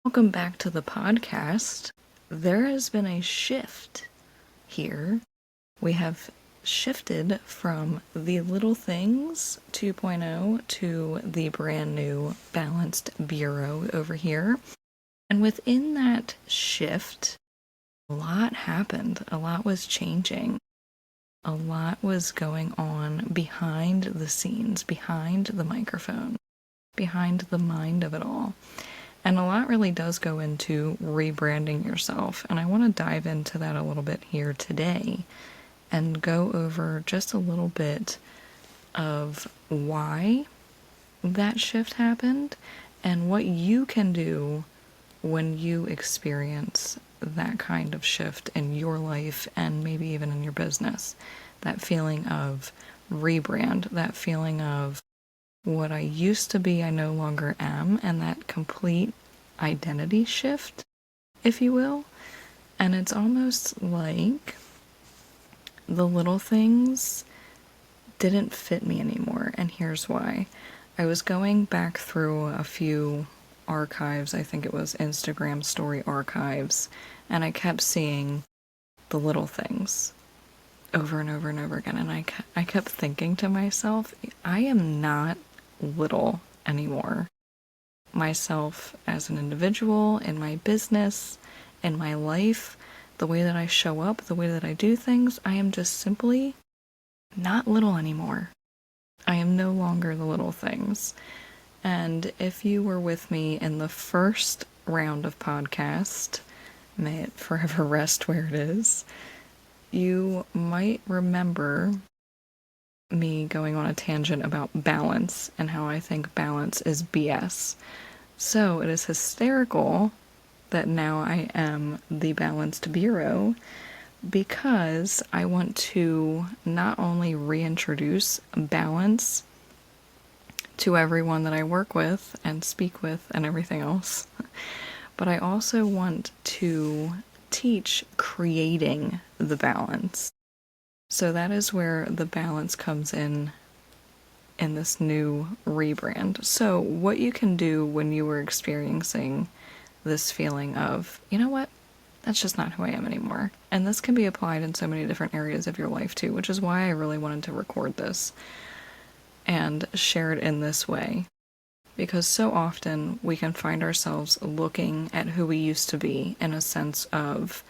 Welcome back to the podcast. There has been a shift here. We have shifted from the Little Things 2.0 to the brand new Balanced Bureau over here. And within that shift, a lot happened. A lot was changing. A lot was going on behind the scenes, behind the microphone, behind the mind of it all. And a lot really does go into rebranding yourself. And I want to dive into that a little bit here today and go over just a little bit of why that shift happened and what you can do when you experience that kind of shift in your life and maybe even in your business. That feeling of rebrand, that feeling of what I used to be, I no longer am, and that complete identity shift, if you will. And it's almost like the little things didn't fit me anymore, and here's why. I was going back through a few archives, I think it was Instagram story archives, and I kept seeing the little things over and over and over again, and I kept thinking to myself, I am not little anymore. Myself as an individual, in my business, in my life, the way that I show up, the way that I do things, I am just simply not little anymore. I am no longer the little things. And if you were with me in the first round of podcast, may it forever rest where it is, you might remember me going on a tangent about balance and how I think balance is BS. So it is hysterical that now I am the Balanced Bureau because I want to not only reintroduce balance to everyone that I work with and speak with and everything else, but I also want to teach creating the balance. So that is where the balance comes in this new rebrand. So what you can do when you were experiencing this feeling of, you know what, that's just not who I am anymore. And this can be applied in so many different areas of your life too, which is why I really wanted to record this and share it in this way. Because so often we can find ourselves looking at who we used to be in a sense of,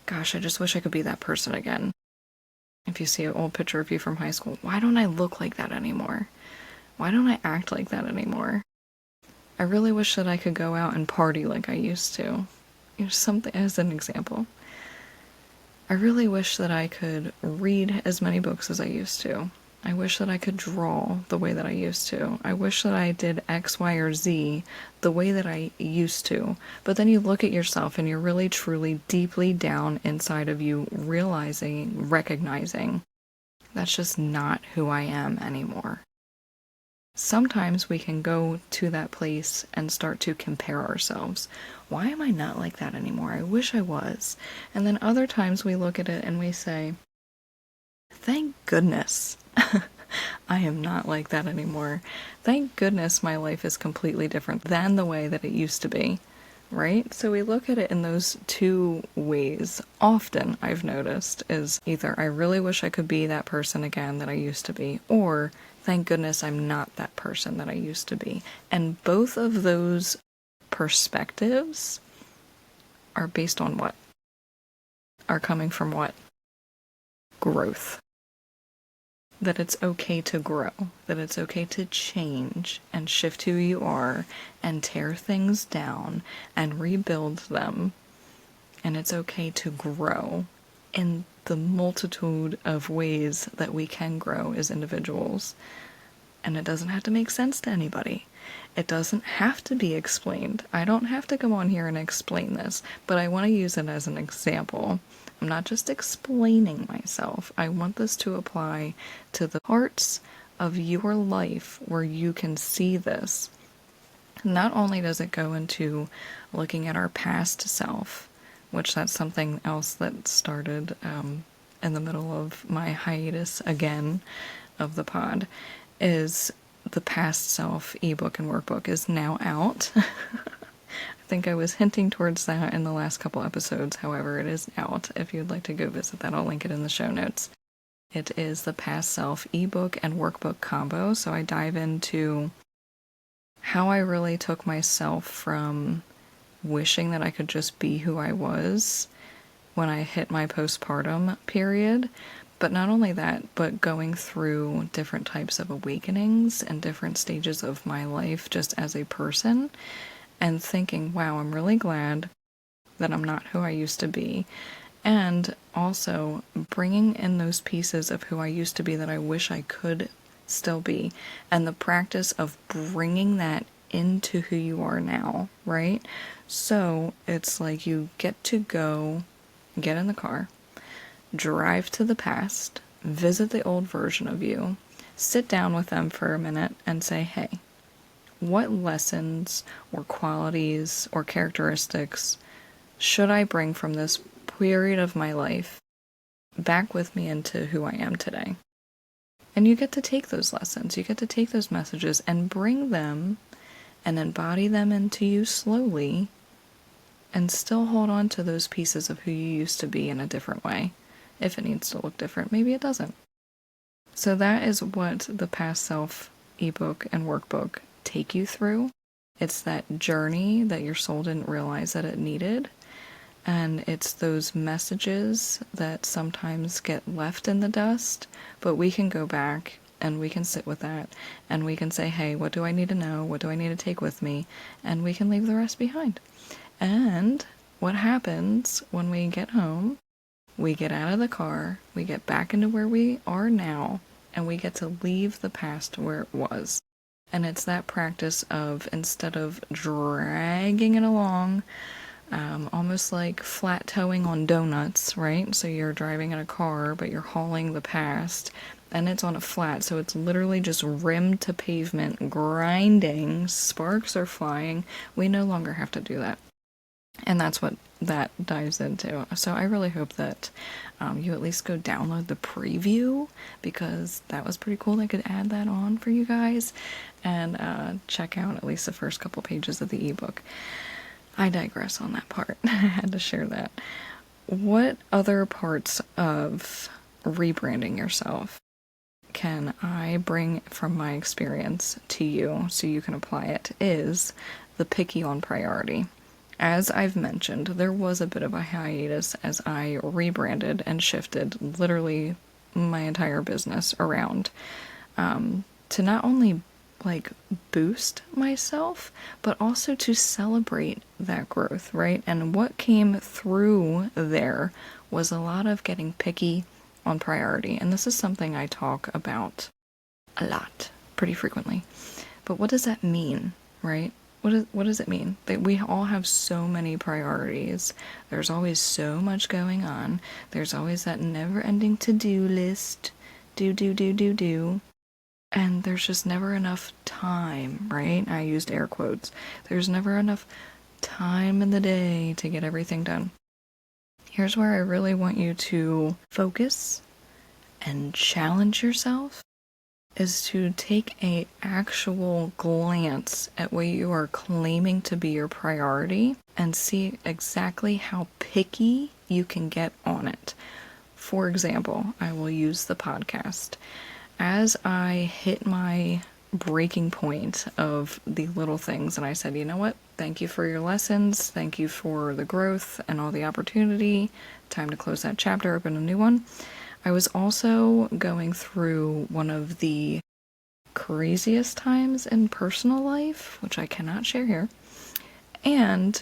gosh, I just wish I could be that person again. If you see an old picture of you from high school, why don't I look like that anymore? Why don't I act like that anymore? I really wish that I could go out and party like I used to. Something as an example. I really wish that I could read as many books as I used to. I wish that I could draw the way that I used to. I wish that I did X, Y, or Z the way that I used to. But then you look at yourself and you're really, truly, deeply down inside of you recognizing, that's just not who I am anymore. Sometimes we can go to that place and start to compare ourselves. Why am I not like that anymore? I wish I was. And then other times we look at it and we say, thank goodness I am not like that anymore. Thank goodness my life is completely different than the way that it used to be, right? So we look at it in those two ways. Often, I've noticed, is either I really wish I could be that person again that I used to be, or thank goodness I'm not that person that I used to be. And both of those perspectives are based on what? Are coming from what? Growth. That it's okay to grow, that it's okay to change and shift who you are and tear things down and rebuild them. And it's okay to grow in the multitude of ways that we can grow as individuals. And it doesn't have to make sense to anybody. It doesn't have to be explained. I don't have to come on here and explain this, but I want to use it as an example. I'm not just explaining myself. I want this to apply to the parts of your life where you can see this. Not only does it go into looking at our past self, which that's something else that started in the middle of my hiatus again of the pod, is the past self ebook and workbook is now out. I think I was hinting towards that in the last couple episodes. However, it is out. If you'd like to go visit that, I'll link it in the show notes. It is the Past Self ebook and workbook combo. So I dive into how I really took myself from wishing that I could just be who I was when I hit my postpartum period. But not only that, but going through different types of awakenings and different stages of my life just as a person, and thinking, wow, I'm really glad that I'm not who I used to be. And also bringing in those pieces of who I used to be that I wish I could still be, and the practice of bringing that into who you are now, right? So it's like you get to go get in the car, drive to the past, visit the old version of you, sit down with them for a minute and say, hey, what lessons or qualities or characteristics should I bring from this period of my life back with me into who I am today? And you get to take those lessons, you get to take those messages and bring them and embody them into you slowly, and still hold on to those pieces of who you used to be in a different way. If it needs to look different, maybe it doesn't. So that is what the Past Self ebook and workbook take you through. It's that journey that your soul didn't realize that it needed. And it's those messages that sometimes get left in the dust, but we can go back and we can sit with that and we can say, hey, what do I need to know? What do I need to take with me? And we can leave the rest behind. And what happens when we get home? We get out of the car, we get back into where we are now, and we get to leave the past where it was. And it's that practice of, instead of dragging it along, almost like flat towing on donuts, right? So you're driving in a car, but you're hauling the past, and it's on a flat, so it's literally just rim to pavement, grinding, sparks are flying. We no longer have to do that. And that's what that dives into. So I really hope that you at least go download the preview, because that was pretty cool. I could add that on for you guys, and check out at least the first couple pages of the ebook. I digress on that part. I had to share that. What other parts of rebranding yourself can I bring from my experience to you so you can apply it is the picky on priority. As I've mentioned, there was a bit of a hiatus as I rebranded and shifted literally my entire business around to not only boost myself, but also to celebrate that growth, right? And what came through there was a lot of getting picky on priority. And this is something I talk about a lot, pretty frequently. But what does that mean, right? What does it mean? That we all have so many priorities. There's always so much going on. There's always that never-ending to-do list. Do. And there's just never enough time, right? I used air quotes. There's never enough time in the day to get everything done. Here's where I really want you to focus and challenge yourself, is to take a actual glance at what you are claiming to be your priority and see exactly how picky you can get on it. For example, I will use the podcast. As I hit my breaking point of the little things, and I said, you know what? Thank you for your lessons. Thank you for the growth and all the opportunity. Time to close that chapter, open a new one. I was also going through one of the craziest times in personal life, which I cannot share here, and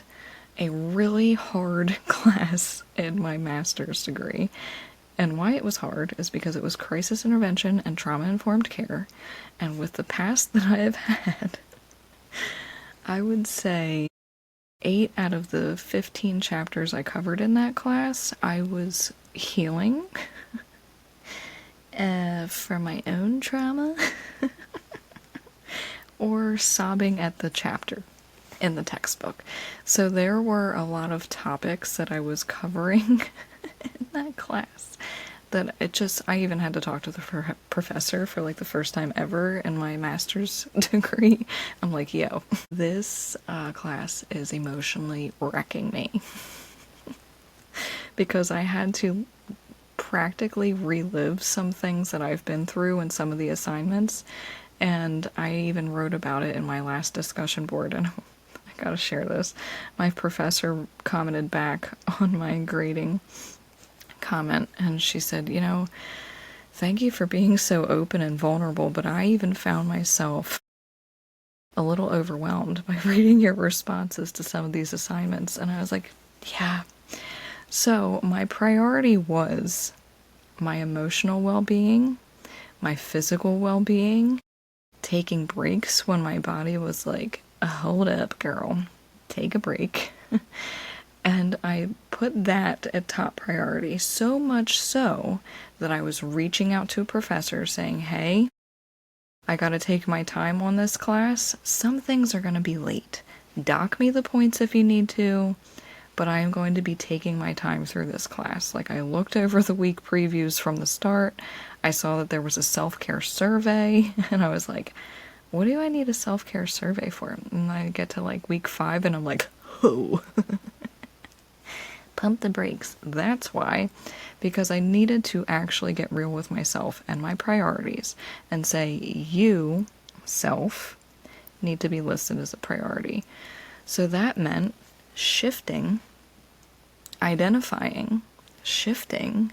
a really hard class in my master's degree. And why it was hard is because it was crisis intervention and trauma-informed care. And with the past that I have had, I would say 8 out of the 15 chapters I covered in that class, I was healing from my own trauma or sobbing at the chapter in the textbook. So there were a lot of topics that I was covering in that class that I even had to talk to the professor for like the first time ever in my master's degree. I'm like, yo, this class is emotionally wrecking me. Because I had to practically relive some things that I've been through in some of the assignments, and I even wrote about it in my last discussion board, and I gotta share this. My professor commented back on my grading comment, and she said, thank you for being so open and vulnerable, but I even found myself a little overwhelmed by reading your responses to some of these assignments. And I was like, yeah. So my priority was my emotional well-being, my physical well-being, taking breaks when my body was like, hold up, girl, take a break. And I put that at top priority, so much so that I was reaching out to a professor saying, hey, I gotta take my time on this class. Some things are gonna be late. Dock me the points if you need to, but I am going to be taking my time through this class. Like, I looked over the week previews from the start. I saw that there was a self-care survey, and I was like, what do I need a self-care survey for? And I get to like week 5 and I'm like, oh. Pump the brakes. That's why. Because I needed to actually get real with myself and my priorities and say, you, self, need to be listed as a priority. So that meant identifying, shifting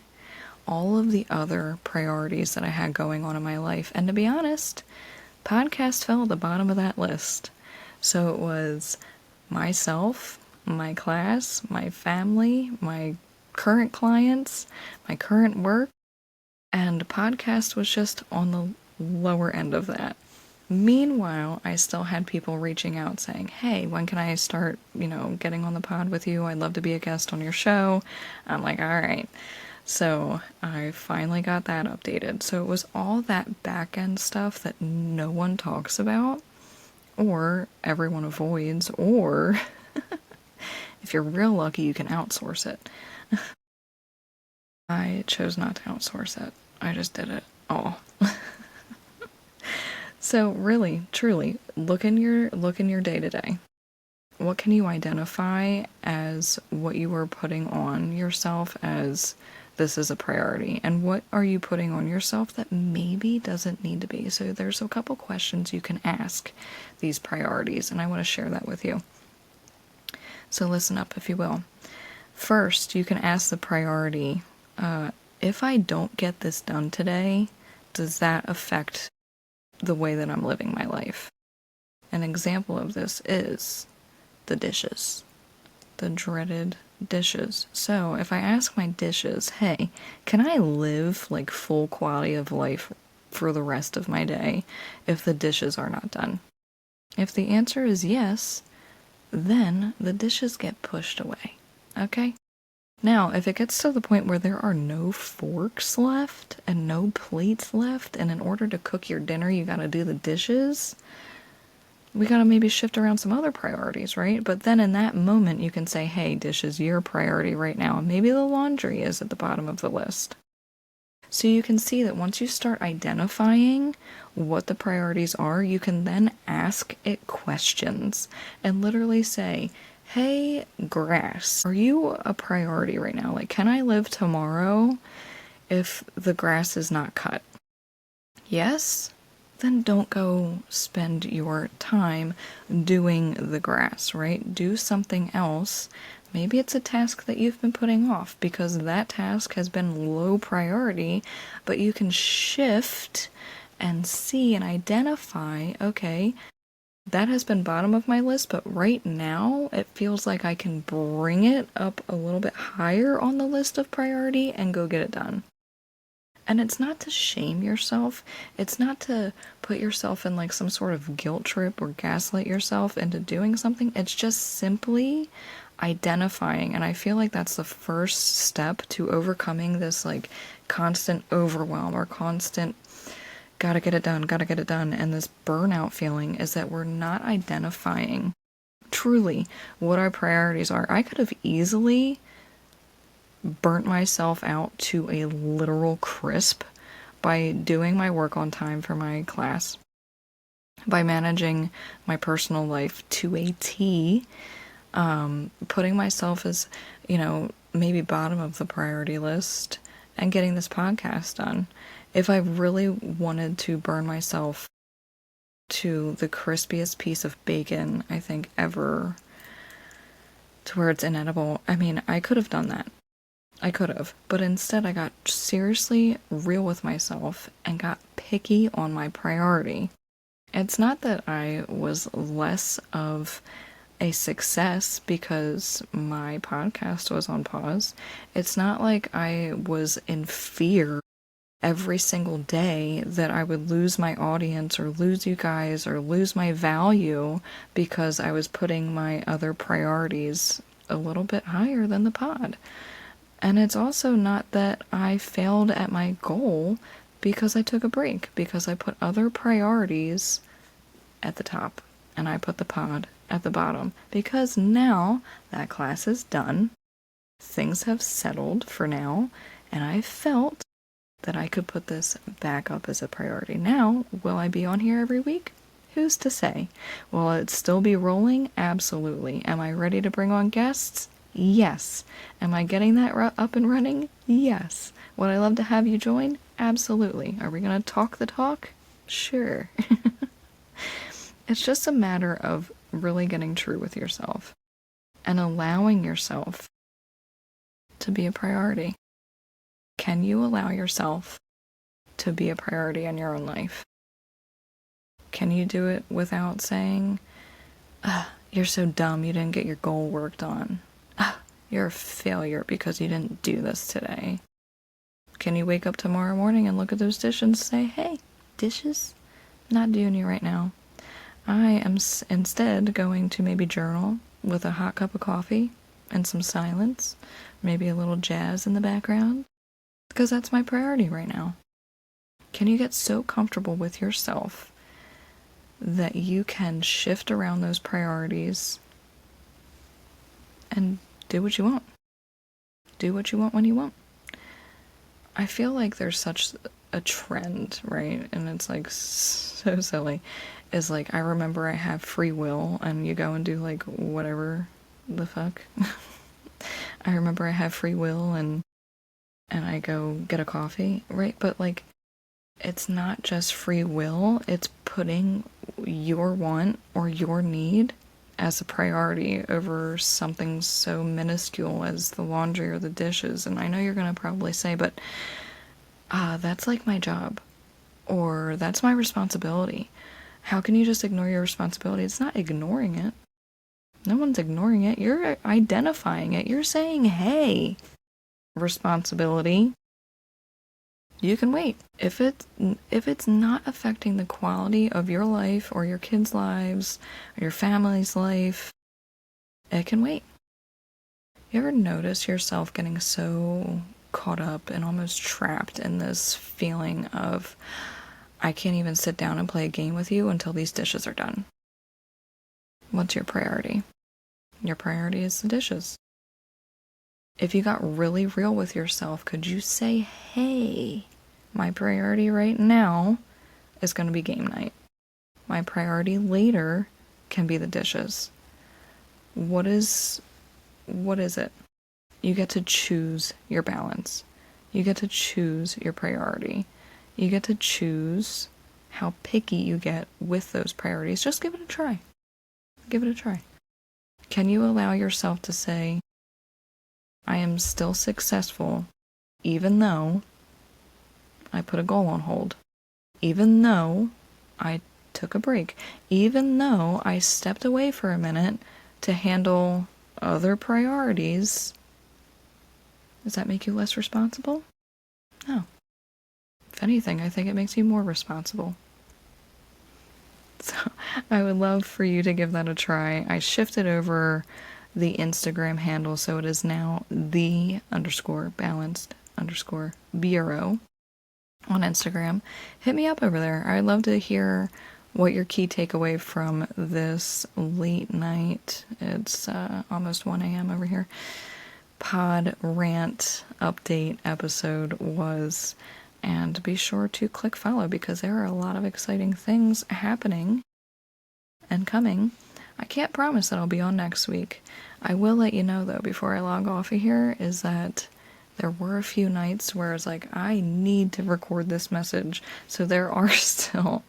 all of the other priorities that I had going on in my life. And to be honest, podcast fell at the bottom of that list. So it was myself, my class, my family, my current clients, my current work, and podcast was just on the lower end of that. Meanwhile, I still had people reaching out saying, hey, when can I start, getting on the pod with you? I'd love to be a guest on your show. I'm like, all right. So I finally got that updated. So it was all that back end stuff that no one talks about, or everyone avoids, or if you're real lucky, you can outsource it. I chose not to outsource it. I just did it all. So really, truly, look in your day-to-day. What can you identify as what you are putting on yourself as this is a priority? And what are you putting on yourself that maybe doesn't need to be? So there's a couple questions you can ask these priorities, and I want to share that with you. So listen up, if you will. First, you can ask the priority, if I don't get this done today, does that affect the way that I'm living my life? An example of this is the dishes. The dreaded dishes. So if I ask my dishes, hey, can I live like full quality of life for the rest of my day if the dishes are not done? If the answer is yes, then the dishes get pushed away. Okay? Now, if it gets to the point where there are no forks left and no plates left, and in order to cook your dinner you gotta do the dishes, we gotta maybe shift around some other priorities, right? But then in that moment you can say, hey, dishes, your priority right now, and maybe the laundry is at the bottom of the list. So you can see that once you start identifying what the priorities are, you can then ask it questions and literally say, hey, grass, are you a priority right now? Like, can I live tomorrow if the grass is not cut? Yes? Then don't go spend your time doing the grass, right? Do something else. Maybe it's a task that you've been putting off because that task has been low priority, but you can shift and see and identify, okay, that has been bottom of my list, but right now it feels like I can bring it up a little bit higher on the list of priority and go get it done. And it's not to shame yourself. It's not to put yourself in like some sort of guilt trip or gaslight yourself into doing something. It's just simply identifying. And I feel like that's the first step to overcoming this like constant overwhelm or constant gotta get it done, and this burnout feeling is that we're not identifying truly what our priorities are. I could have easily burnt myself out to a literal crisp by doing my work on time for my class, by managing my personal life to a T, putting myself as, maybe bottom of the priority list, and getting this podcast done. If I really wanted to burn myself to the crispiest piece of bacon, I think, ever, to where it's inedible, I could have done that. I could have. But instead, I got seriously real with myself and got picky on my priority. It's not that I was less of a success because my podcast was on pause. It's not like I was in fear every single day that I would lose my audience or lose you guys or lose my value because I was putting my other priorities a little bit higher than the pod. And it's also not that I failed at my goal because I took a break, because I put other priorities at the top and I put the pod at the bottom, because now that class is done, things have settled for now, and I felt that I could put this back up as a priority. Now, will I be on here every week? Who's to say? Will it still be rolling? Absolutely. Am I ready to bring on guests? Yes. Am I getting that up and running? Yes. Would I love to have you join? Absolutely. Are we going to talk the talk? Sure. It's just a matter of really getting true with yourself and allowing yourself to be a priority. Can you allow yourself to be a priority in your own life? Can you do it without saying, you're so dumb you didn't get your goal worked on? You're a failure because you didn't do this today. Can you wake up tomorrow morning and look at those dishes and say, hey, dishes, not doing you right now. I am instead going to maybe journal with a hot cup of coffee and some silence, maybe a little jazz in the background, because that's my priority right now. Can you get so comfortable with yourself that you can shift around those priorities and do what you want? Do what you want when you want. I feel like there's such a trend, right? And it's like so silly. Is like, I remember I have free will and you go and do like whatever the fuck. I remember I have free will and I go get a coffee, right? But like, it's not just free will, it's putting your want or your need as a priority over something so minuscule as the laundry or the dishes. And I know you're going to probably say, but that's like my job, or that's my responsibility. How can you just ignore your responsibility? It's not ignoring it. No one's ignoring it. You're identifying it. You're saying, hey, responsibility, you can wait. If it's not affecting the quality of your life or your kids' lives or your family's life, it can wait. You ever notice yourself getting so caught up and almost trapped in this feeling of, I can't even sit down and play a game with you until these dishes are done? What's your priority? Your priority is the dishes. If you got really real with yourself, could you say, hey, my priority right now is going to be game night. My priority later can be the dishes. What is it? You get to choose your balance. You get to choose your priority. You get to choose how picky you get with those priorities. Just give it a try. Give it a try. Can you allow yourself to say, I am still successful even though I put a goal on hold, even though I took a break, even though I stepped away for a minute to handle other priorities? Does that make you less responsible? No. If anything, I think it makes you more responsible. So I would love for you to give that a try. I shifted over the Instagram handle, so it is now the_balanced_bureau on Instagram. Hit me up over there. I'd love to hear what your key takeaway from this late night, it's almost 1 a.m. over here, pod rant update episode was. And be sure to click follow because there are a lot of exciting things happening and coming. I can't promise that I'll be on next week. I will let you know, though, before I log off of here, is that there were a few nights where it's like, I need to record this message. So there are still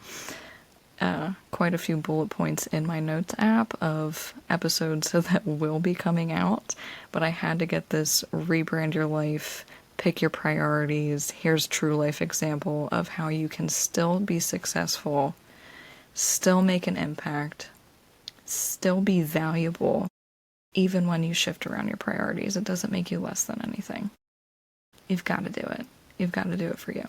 quite a few bullet points in my notes app of episodes that will be coming out. But I had to get this Rebrand Your Life, Pick Your Priorities, here's true life example of how you can still be successful, still make an impact, still be valuable, even when you shift around your priorities. It doesn't make you less than anything. You've got to do it. You've got to do it for you.